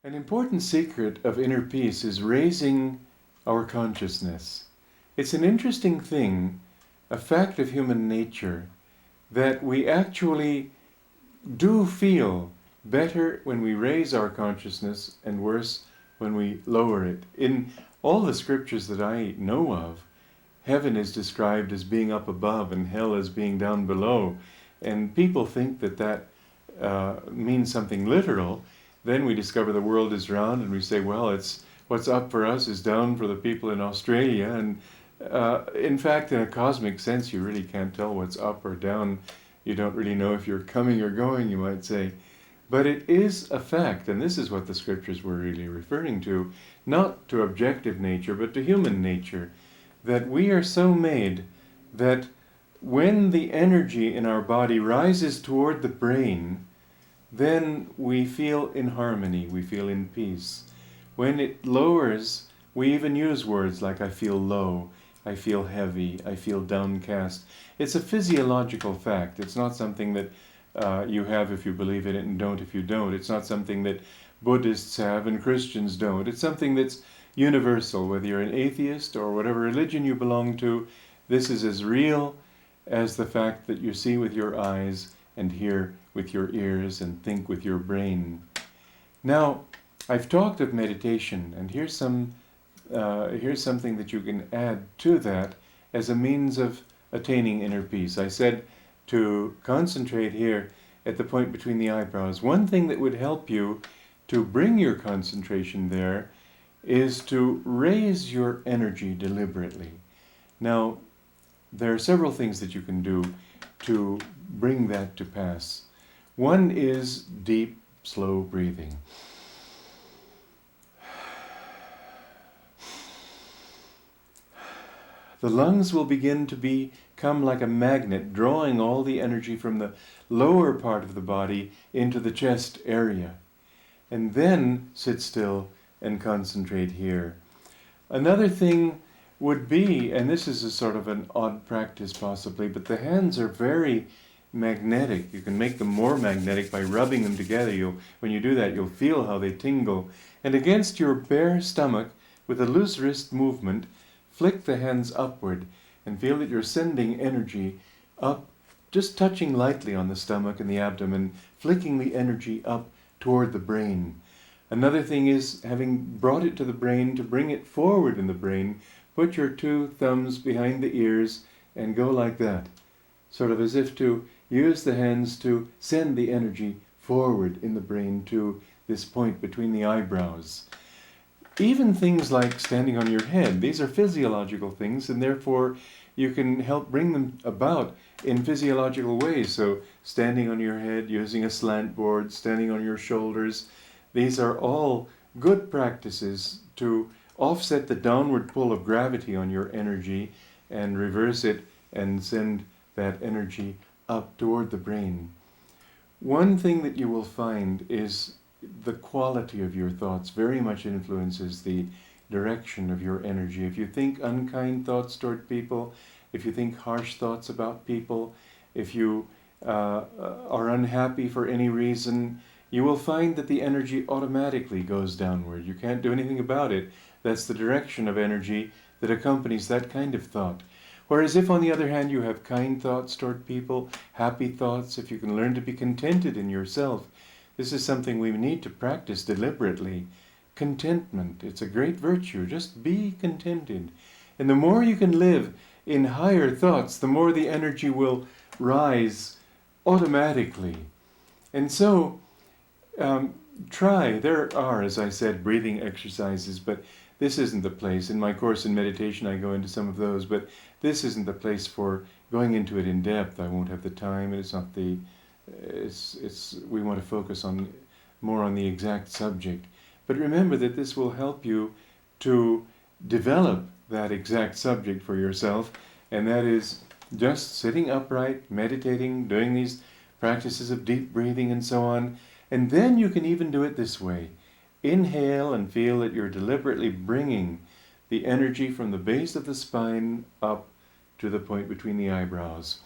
An important secret of inner peace is raising our consciousness. It's an interesting thing, a fact of human nature, that we actually do feel better when we raise our consciousness and worse when we lower it. In all the scriptures that I know of, heaven is described as being up above and hell as being down below. And people think that means something literal. Then we discover the world is round and we say, well, it's what's up for us is down for the people in Australia. And in fact, in a cosmic sense, you really can't tell what's up or down. You don't really know if you're coming or going, you might say. But it is a fact, and this is what the scriptures were really referring to, not to objective nature, but to human nature, that we are so made that when the energy in our body rises toward the brain, then we feel in harmony, we feel in peace. When it lowers, we even use words like I feel low, I feel heavy, I feel downcast. It's a physiological fact. It's not something that you have if you believe in it and don't if you don't. It's not something that Buddhists have and Christians don't. It's something that's universal, whether you're an atheist or whatever religion you belong to. This is as real as the fact that you see with your eyes and hear with your ears and think with your brain. Now, I've talked of meditation, and here's something that you can add to that as a means of attaining inner peace. I said to concentrate here at the point between the eyebrows. One thing that would help you to bring your concentration there is to raise your energy deliberately. Now, there are several things that you can do to bring that to pass. One is deep, slow breathing. The lungs will begin to become like a magnet, drawing all the energy from the lower part of the body into the chest area. And then sit still and concentrate here. Another thing would be, and this is a sort of an odd practice possibly, but the hands are very magnetic. You can make them more magnetic by rubbing them together. When you do that, you'll feel how they tingle. And against your bare stomach, with a loose wrist movement, flick the hands upward and feel that you're sending energy up, just touching lightly on the stomach and the abdomen, flicking the energy up toward the brain. Another thing is, having brought it to the brain, to bring it forward in the brain, put your two thumbs behind the ears and go like that, sort of as if to use the hands to send the energy forward in the brain to this point between the eyebrows. Even things like standing on your head, these are physiological things, and therefore you can help bring them about in physiological ways. So standing on your head, using a slant board, standing on your shoulders, these are all good practices to offset the downward pull of gravity on your energy and reverse it and send that energy up toward the brain. One thing that you will find is the quality of your thoughts very much influences the direction of your energy. If you think unkind thoughts toward people, if you think harsh thoughts about people, if you are unhappy for any reason, you will find that the energy automatically goes downward. You can't do anything about it. That's the direction of energy that accompanies that kind of thought. Whereas if, on the other hand, you have kind thoughts toward people, happy thoughts, if you can learn to be contented in yourself, this is something we need to practice deliberately. Contentment, it's a great virtue. Just be contented. And the more you can live in higher thoughts, the more the energy will rise automatically. And so, try. There are, as I said, breathing exercises, but this isn't the place. In my course in meditation, I go into some of those, but this isn't the place for going into it in depth. I won't have the time, and it's not the... we want to focus more on the exact subject. But remember that this will help you to develop that exact subject for yourself, and that is just sitting upright, meditating, doing these practices of deep breathing and so on. And then you can even do it this way. Inhale and feel that you're deliberately bringing the energy from the base of the spine up to the point between the eyebrows.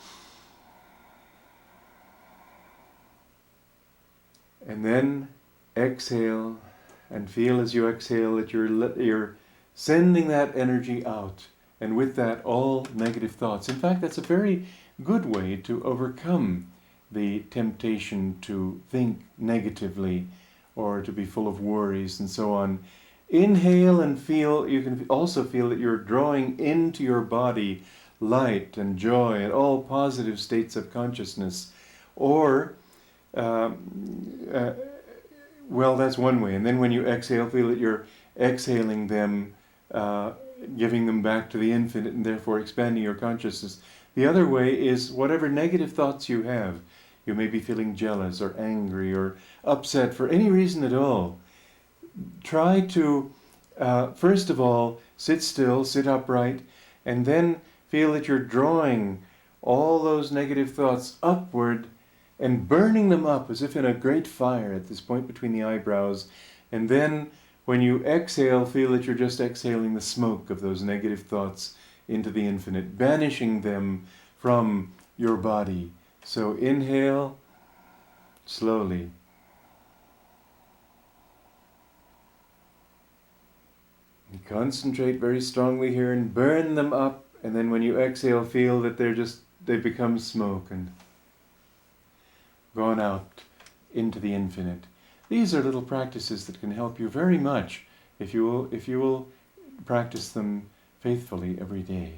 And then exhale And feel as you exhale that you're sending that energy out. And with that, all negative thoughts. In fact, that's a very good way to overcome the temptation to think negatively or to be full of worries and so on. Inhale and feel, you can also feel that you're drawing into your body light and joy and all positive states of consciousness. Or, well, that's one way. And then when you exhale, feel that you're exhaling them, giving them back to the infinite and therefore expanding your consciousness. The other way is whatever negative thoughts you have. You may be feeling jealous or angry or upset for any reason at all. Try to, first of all, sit still, sit upright, and then feel that you're drawing all those negative thoughts upward and burning them up as if in a great fire at this point between the eyebrows. And then when you exhale, feel that you're just exhaling the smoke of those negative thoughts into the infinite, banishing them from your body. So inhale slowly. And concentrate very strongly here and burn them up. And then when you exhale, feel that they become smoke and gone out into the infinite. These are little practices that can help you very much if you will practice them faithfully every day.